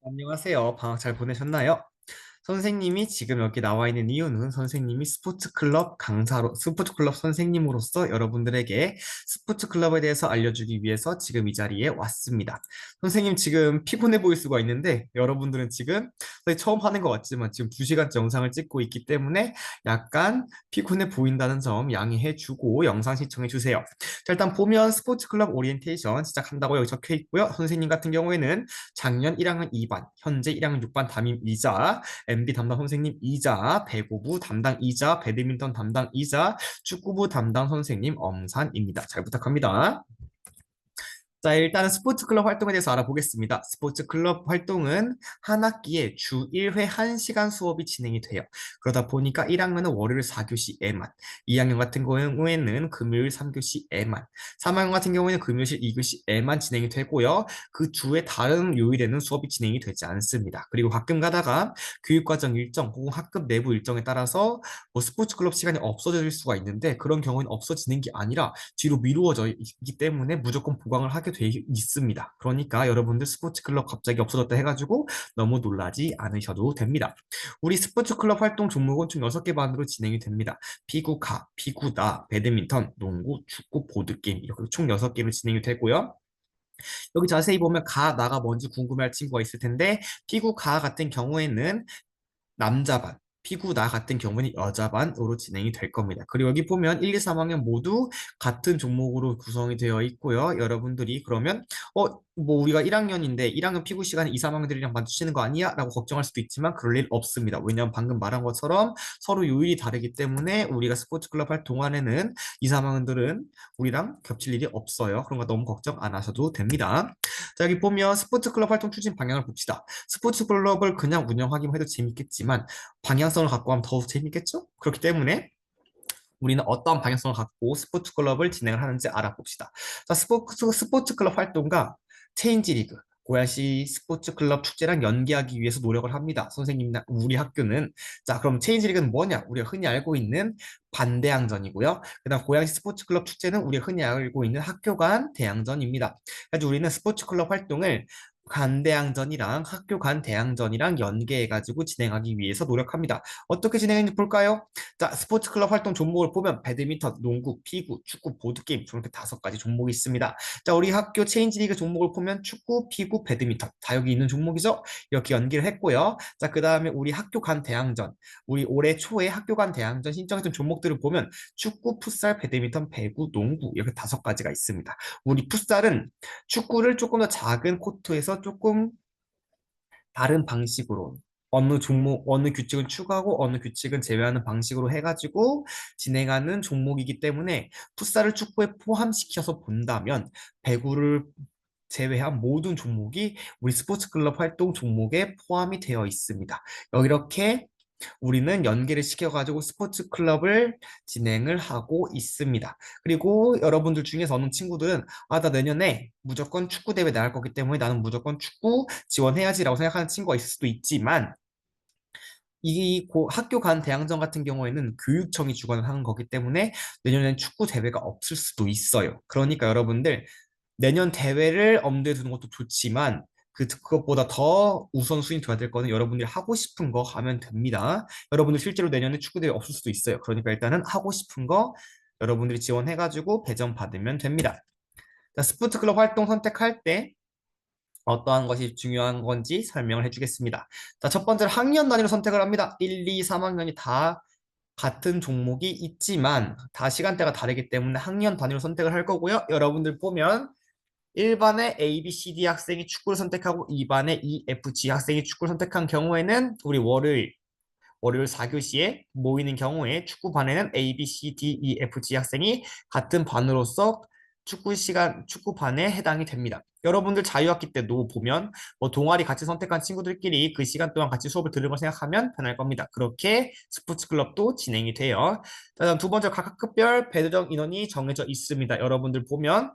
안녕하세요. 방학 잘 보내셨나요? 선생님이 지금 여기 나와 있는 이유는 선생님이 스포츠 클럽 선생님으로서 여러분들에게 스포츠 클럽에 대해서 알려주기 위해서 지금 이 자리에 왔습니다. 선생님 지금 피곤해 보일 수가 있는데 여러분들은 지금 사실 처음 하는 것 같지만 지금 2시간째 영상을 찍고 있기 때문에 약간 피곤해 보인다는 점 양해해 주고 영상 시청해 주세요. 자, 일단 보면 스포츠 클럽 오리엔테이션 시작한다고 여기 적혀 있고요. 선생님 같은 경우에는 작년 1학년 2반, 현재 1학년 6반 담임이자 MB 담당 선생님이자 배구부 담당이자 배드민턴 담당이자 축구부 담당 선생님 엄산입니다. 잘 부탁합니다. 자, 일단은 스포츠 클럽 활동에 대해서 알아보겠습니다. 스포츠 클럽 활동은 한 학기에 주 1회 1시간 수업이 진행이 돼요. 그러다 보니까 1학년은 월요일 4교시에만, 2학년 같은 경우에는 금요일 3교시에만, 3학년 같은 경우에는 금요일 2교시에만 진행이 되고요. 그 주에 다른 요일에는 수업이 진행이 되지 않습니다. 그리고 가끔 가다가 교육과정 일정 혹은 학급 내부 일정에 따라서 뭐 스포츠 클럽 시간이 없어질 수가 있는데 그런 경우는 없어지는 게 아니라 뒤로 미루어져 있기 때문에 무조건 보강을 하게 돼 있습니다. 그러니까 여러분들 스포츠 클럽 갑자기 없어졌다 해가지고 너무 놀라지 않으셔도 됩니다. 우리 스포츠 클럽 활동 종목은 총 6개 반으로 진행이 됩니다. 피구, 피구, 배드민턴, 농구, 축구, 보드게임 이렇게 총 6개로 진행이 되고요. 여기 자세히 보면 나가 뭔지 궁금해할 친구가 있을 텐데 피구, 같은 경우에는 남자반, 피구 나 같은 경우는 여자반으로 진행이 될 겁니다. 그리고 여기 보면 1, 2, 3학년 모두 같은 종목으로 구성이 되어 있고요. 여러분들이 그러면 뭐 우리가 1학년인데 1학년 피구 시간에 2, 3학년들이랑 마주치는 거 아니야? 라고 걱정할 수도 있지만 그럴 일 없습니다. 왜냐하면 방금 말한 것처럼 서로 요일이 다르기 때문에 우리가 스포츠 클럽 할 동안에는 2, 3학년들은 우리랑 겹칠 일이 없어요. 그런 거 너무 걱정 안 하셔도 됩니다. 자, 여기 보면 스포츠 클럽 활동 추진 방향을 봅시다. 스포츠 클럽을 그냥 운영하기만 해도 재밌겠지만 방향성을 갖고 하면 더욱 재밌겠죠? 그렇기 때문에 우리는 어떤 방향성을 갖고 스포츠 클럽을 진행을 하는지 알아봅시다. 자, 스포츠 클럽 활동과 체인지 리그, 고야시 스포츠 클럽 축제랑 연계하기 위해서 노력을 합니다. 선생님이나 우리 학교는. 자, 그럼 체인지 리그는 뭐냐? 우리가 흔히 알고 있는 반대항전이고요. 그다음 고양시 스포츠 클럽 축제는 우리가 흔히 알고 있는 학교 간 대항전입니다. 그래서 우리는 스포츠 클럽 활동을 간대항전이랑 학교 간 대항전이랑 연계해가지고 진행하기 위해서 노력합니다. 어떻게 진행했는지 볼까요? 자, 스포츠 클럽 활동 종목을 보면 배드민턴, 농구, 피구, 축구, 보드게임 이렇게 5가지 종목이 있습니다. 자, 우리 학교 체인지 리그 종목을 보면 축구, 피구, 배드민턴 다 여기 있는 종목이죠. 이렇게 연기를 했고요. 자, 그 다음에 우리 학교 간 대항전, 우리 올해 초에 학교 간 대항전 신청했던 종목들을 보면 축구, 풋살, 배드민턴, 배구, 농구 이렇게 5가지가 있습니다. 우리 풋살은 축구를 조금 더 작은 코트에서 조금 다른 방식으로 어느 종목, 어느 규칙은 추가하고 어느 규칙은 제외하는 방식으로 해가지고 진행하는 종목이기 때문에 풋살을 축구에 포함시켜서 본다면 배구를 제외한 모든 종목이 우리 스포츠 클럽 활동 종목에 포함이 되어 있습니다. 이렇게 우리는 연계를 시켜가지고 스포츠 클럽을 진행을 하고 있습니다. 그리고 여러분들 중에서 어느 친구들은 나 내년에 무조건 축구 대회 나갈 거기 때문에 나는 무조건 축구 지원해야지라고 생각하는 친구가 있을 수도 있지만 학교 간 대항전 같은 경우에는 교육청이 주관을 하는 거기 때문에 내년엔 축구 대회가 없을 수도 있어요. 그러니까 여러분들 내년 대회를 엄두에 두는 것도 좋지만 그것보다 더 우선순위 둬야 될 거는 여러분들이 하고 싶은 거 하면 됩니다. 여러분들 실제로 내년에 축구대회 없을 수도 있어요. 그러니까 일단은 하고 싶은 거 여러분들이 지원해가지고 배정 받으면 됩니다. 자, 스포츠 클럽 활동 선택할 때 어떠한 것이 중요한 건지 설명을 해주겠습니다. 자, 첫 번째로 학년 단위로 선택을 합니다. 1, 2, 3학년이 다 같은 종목이 있지만 다 시간대가 다르기 때문에 학년 단위로 선택을 할 거고요. 여러분들 보면 1반에 A, B, C, D 학생이 축구를 선택하고 2반에 E, F, G 학생이 축구를 선택한 경우에는 우리 월요일 4교시에 모이는 경우에 축구반에는 A, B, C, D, E, F, G 학생이 같은 반으로서 축구반에 해당이 됩니다. 여러분들 자유학기 때도 보면 뭐 동아리 같이 선택한 친구들끼리 그 시간 동안 같이 수업을 들을 걸 생각하면 편할 겁니다. 그렇게 스포츠 클럽도 진행이 돼요. 다음 두 번째 각 학급별 배정 인원이 정해져 있습니다. 여러분들 보면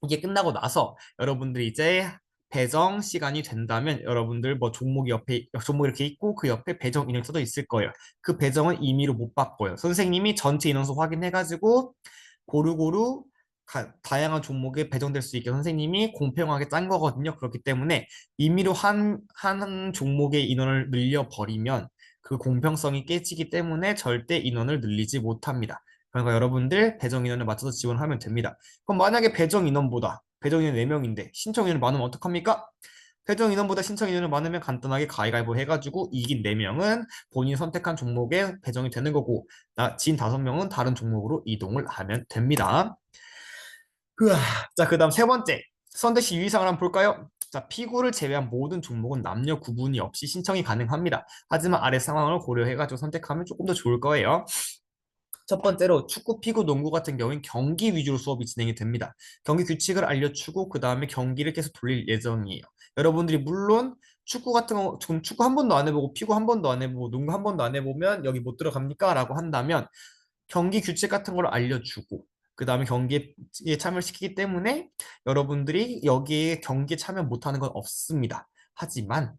이게 끝나고 나서 여러분들이 이제 배정 시간이 된다면 여러분들 뭐 종목이 이렇게 있고 그 옆에 배정 인원이 써져 있을 거예요. 그 배정은 임의로 못 바꿔요. 선생님이 전체 인원수 확인해가지고 고루고루 다양한 종목에 배정될 수 있게 선생님이 공평하게 짠 거거든요. 그렇기 때문에 임의로 한 종목의 인원을 늘려버리면 그 공평성이 깨지기 때문에 절대 인원을 늘리지 못합니다. 그러니까 여러분들 배정 인원에 맞춰서 지원하면 됩니다. 그럼 만약에 배정 인원 4명인데 신청 인원이 많으면 어떡합니까? 배정 인원보다 신청 인원이 많으면 간단하게 가위가위보 해가지고 이긴 4명은 본인이 선택한 종목에 배정이 되는 거고 진 5명은 다른 종목으로 이동을 하면 됩니다. 으아. 자, 그 다음 세 번째. 선택시 유의사항을 한번 볼까요? 자, 피구를 제외한 모든 종목은 남녀 구분이 없이 신청이 가능합니다. 하지만 아래 상황을 고려해가지고 선택하면 조금 더 좋을 거예요. 첫 번째로 축구, 피구, 농구 같은 경우엔 경기 위주로 수업이 진행이 됩니다. 경기 규칙을 알려주고 그 다음에 경기를 계속 돌릴 예정이에요. 여러분들이 물론 축구 같은 거, 좀 축구 한 번도 안 해보고 피구 한 번도 안 해보고 농구 한 번도 안 해보면 여기 못 들어갑니까? 라고 한다면 경기 규칙 같은 걸 알려주고 그 다음에 경기에 참여시키기 때문에 여러분들이 여기에 경기에 참여 못하는 건 없습니다. 하지만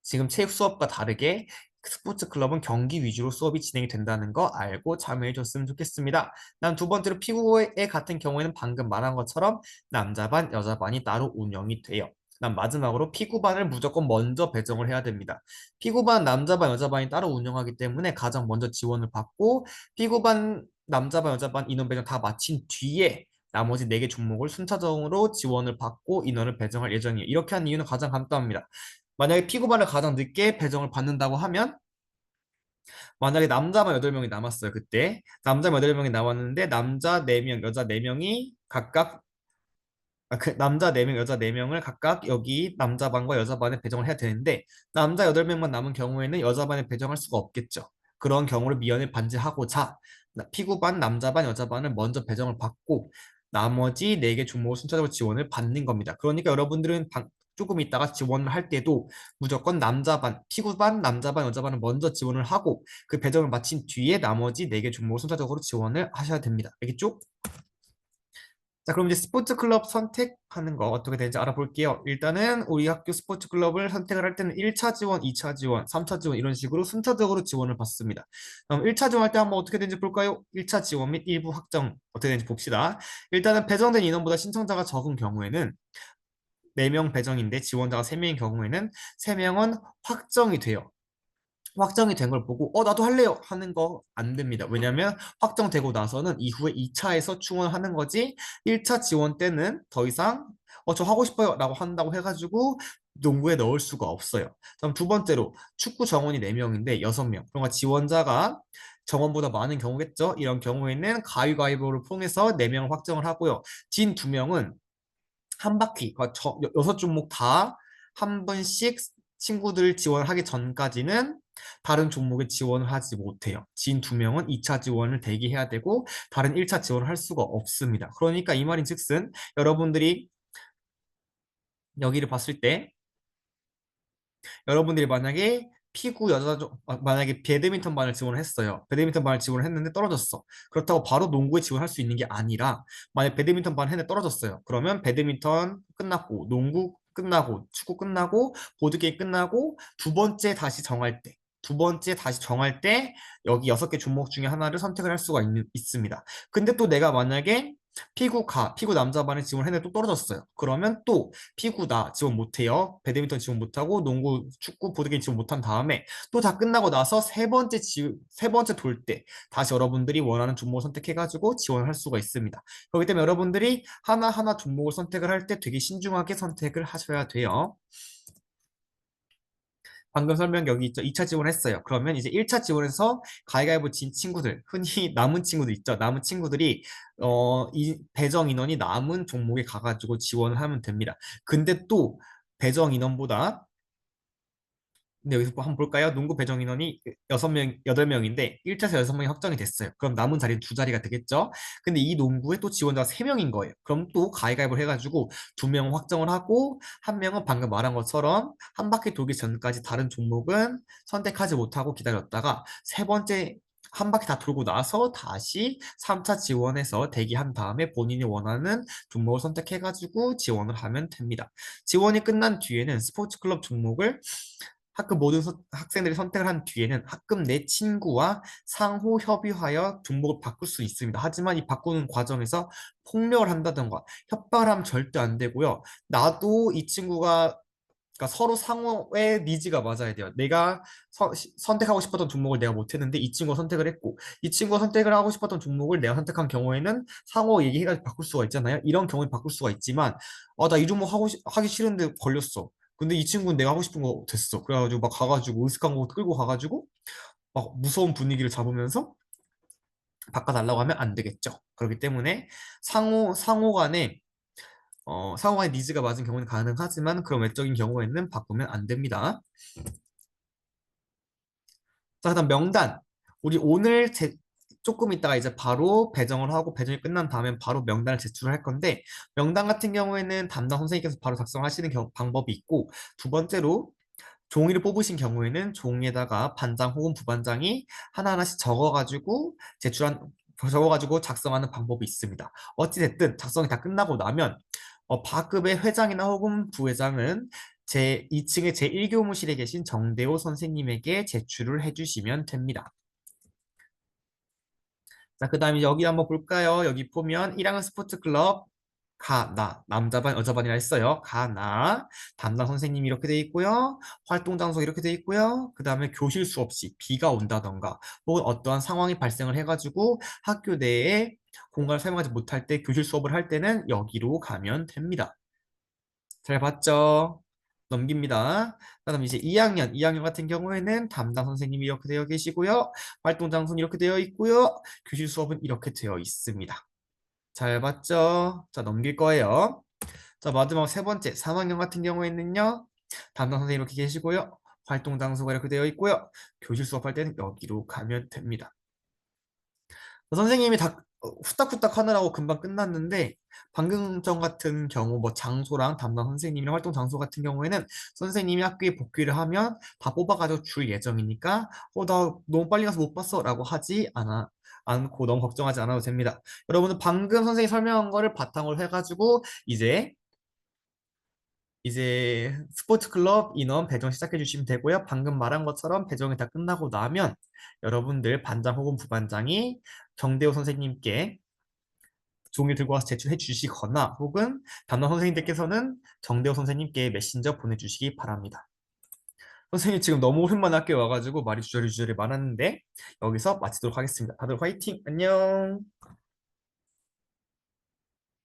지금 체육 수업과 다르게 스포츠 클럽은 경기 위주로 수업이 진행이 된다는 거 알고 참여해 줬으면 좋겠습니다. 난 두 번째로 피구에 같은 경우에는 방금 말한 것처럼 남자반, 여자반이 따로 운영이 돼요. 난 마지막으로 피구반을 무조건 먼저 배정을 해야 됩니다. 피구반, 남자반, 여자반이 따로 운영하기 때문에 가장 먼저 지원을 받고 피구반, 남자반, 여자반 인원 배정 다 마친 뒤에 나머지 4개 종목을 순차적으로 지원을 받고 인원을 배정할 예정이에요. 이렇게 한 이유는 가장 간단합니다. 만약에 피구반을 가장 늦게 배정을 받는다고 하면 만약에 남자만 8명이 남았어요. 그때 남자만 8명이 남았는데 남자 4명, 여자 4명이 각각 남자 4명, 여자 4명을 각각 여기 남자반과 여자반에 배정을 해야 되는데 남자 8명만 남은 경우에는 여자반에 배정할 수가 없겠죠. 그런 경우를 미연에 반지하고자 피구반, 남자반, 여자반을 먼저 배정을 받고 나머지 4개 종목을 순차적으로 지원을 받는 겁니다. 그러니까 여러분들은 조금 있다가 지원을 할 때도 무조건 남자반, 피구반, 남자반, 여자반을 먼저 지원을 하고 그 배정을 마친 뒤에 나머지 4개 종목을 순차적으로 지원을 하셔야 됩니다. 알겠죠? 자, 그럼 이제 스포츠 클럽 선택하는 거 어떻게 되는지 알아볼게요. 일단은 우리 학교 스포츠 클럽을 선택을 할 때는 1차 지원, 2차 지원, 3차 지원 이런 식으로 순차적으로 지원을 받습니다. 그럼 1차 지원할 때 한번 어떻게 되는지 볼까요? 1차 지원 및 일부 확정 어떻게 되는지 봅시다. 일단은 배정된 인원보다 신청자가 적은 경우에는 4명 배정인데 지원자가 3명인 경우에는 3명은 확정이 돼요. 확정이 된 걸 보고 나도 할래요 하는 거 안 됩니다. 왜냐면 확정되고 나서는 이후에 2차에서 충원하는 거지 1차 지원 때는 더 이상 저 하고 싶어요 라고 한다고 해가지고 농구에 넣을 수가 없어요. 그럼 두 번째로 축구 정원이 4명인데 6명 그러니까 지원자가 정원보다 많은 경우겠죠. 이런 경우에는 가위바위보를 통해서 4명을 확정을 하고요. 진 2명은 한 바퀴, 그러니까 6종목 다 한 번씩 친구들 지원하기 전까지는 다른 종목에 지원을 하지 못해요. 진 2명은 2차 지원을 대기해야 되고 다른 1차 지원을 할 수가 없습니다. 그러니까 이 말인 즉슨 여러분들이 여기를 봤을 때 여러분들이 만약에 만약에 배드민턴 반을 지원을 했어요. 배드민턴 반을 지원을 했는데 떨어졌어. 그렇다고 바로 농구에 지원할 수 있는 게 아니라 만약 배드민턴 반 했는데 떨어졌어요. 그러면 배드민턴 끝났고 농구 끝나고 축구 끝나고 보드게임 끝나고 두 번째 다시 정할 때 여기 6개 종목 중에 하나를 선택을 할 수가 있습니다. 근데 또 내가 만약에 피구 남자반에 지원했는데 또 떨어졌어요. 그러면 또 피구 나 지원 못해요. 배드민턴 지원 못하고 농구, 축구, 보드게임 지원 못한 다음에 또 다 끝나고 나서 세 번째 돌 때 다시 여러분들이 원하는 종목을 선택해가지고 지원을 할 수가 있습니다. 그렇기 때문에 여러분들이 하나하나 종목을 선택을 할 때 되게 신중하게 선택을 하셔야 돼요. 방금 설명 여기 있죠. 2차 지원했어요. 그러면 이제 1차 지원에서 가위가위보 진 친구들, 흔히 남은 친구들 있죠. 남은 친구들이 이 배정 인원이 남은 종목에 가가지고 지원을 하면 됩니다. 근데 또 배정 인원보다 근데 여기서 한번 볼까요? 농구 배정 인원이 6명, 8명인데 1차에서 6명이 확정이 됐어요. 그럼 남은 자리는 2자리가 되겠죠? 근데 이 농구에 또 지원자가 3명인 거예요. 그럼 또 가위가위보를 해가지고 2명 확정을 하고 한 명은 방금 말한 것처럼 한 바퀴 돌기 전까지 다른 종목은 선택하지 못하고 기다렸다가 세 번째 한 바퀴 다 돌고 나서 다시 3차 지원해서 대기한 다음에 본인이 원하는 종목을 선택해가지고 지원을 하면 됩니다. 지원이 끝난 뒤에는 스포츠 클럽 종목을 학급 모든 학생들이 선택을 한 뒤에는 학급 내 친구와 상호 협의하여 종목을 바꿀 수 있습니다. 하지만 이 바꾸는 과정에서 폭력을 한다던가 협박을 하면 절대 안 되고요. 나도 이 친구가 그러니까 서로 상호의 니즈가 맞아야 돼요. 내가 선택하고 싶었던 종목을 내가 못했는데 이 친구가 선택을 했고 이 친구가 선택을 하고 싶었던 종목을 내가 선택한 경우에는 상호 얘기해가지고 바꿀 수가 있잖아요. 이런 경우에 바꿀 수가 있지만 나 이 종목 하기 싫은데 걸렸어. 근데 이 친구는 내가 하고 싶은 거 됐어. 그래가지고 막 가가지고 으슥한 거 끌고 가가지고 막 무서운 분위기를 잡으면서 바꿔달라고 하면 안 되겠죠. 그렇기 때문에 상호 간에 상호 간의 니즈가 맞은 경우는 가능하지만 그런 외적인 경우에는 바꾸면 안 됩니다. 자, 그다음 명단. 우리 오늘 조금 있다가 이제 바로 배정을 하고 배정이 끝난 다음에 바로 명단을 제출할 건데 명단 같은 경우에는 담당 선생님께서 바로 작성하시는 방법이 있고 두 번째로 종이를 뽑으신 경우에는 종이에다가 반장 혹은 부반장이 하나하나씩 적어가지고 작성하는 방법이 있습니다. 어찌됐든 작성이 다 끝나고 나면 바급의 회장이나 혹은 부회장은 제 2층의 제1교무실에 계신 정대호 선생님에게 제출을 해주시면 됩니다. 자, 그 다음에 여기 한번 볼까요? 여기 보면 1학년 스포츠 클럽 남자반, 여자반이라 했어요. 담당 선생님이 이렇게 돼 있고요. 활동 장소 이렇게 돼 있고요. 그 다음에 교실 수업 시 비가 온다던가 혹은 어떠한 상황이 발생을 해가지고 학교 내에 공간을 사용하지 못할 때 교실 수업을 할 때는 여기로 가면 됩니다. 잘 봤죠? 넘깁니다. 그다음 이제 2학년 같은 경우에는 담당 선생님이 이렇게 되어 계시고요. 활동 장소는 이렇게 되어 있고요. 교실 수업은 이렇게 되어 있습니다. 잘 봤죠? 자, 넘길 거예요. 자, 마지막 세 번째, 3학년 같은 경우에는요. 담당 선생님 이렇게 계시고요. 활동 장소가 이렇게 되어 있고요. 교실 수업할 때는 여기로 가면 됩니다. 선생님이 다 후딱후딱 하느라고 금방 끝났는데 방금 전 같은 경우 뭐 장소랑 담당 선생님이랑 활동 장소 같은 경우에는 선생님이 학교에 복귀를 하면 다 뽑아가지고 줄 예정이니까 나 너무 빨리 가서 못 봤어 라고 하지 않고 너무 걱정하지 않아도 됩니다. 여러분은 방금 선생님이 설명한 거를 바탕으로 해가지고 이제 스포츠 클럽 인원 배정 시작해 주시면 되고요. 방금 말한 것처럼 배정이 다 끝나고 나면 여러분들 반장 혹은 부반장이 정대호 선생님께 종이 들고 와서 제출해 주시거나 혹은 담당 선생님들께서는 정대호 선생님께 메신저 보내주시기 바랍니다. 선생님 지금 너무 오랜만에 학교에 와가지고 말이 주저리 많았는데 여기서 마치도록 하겠습니다. 다들 화이팅! 안녕!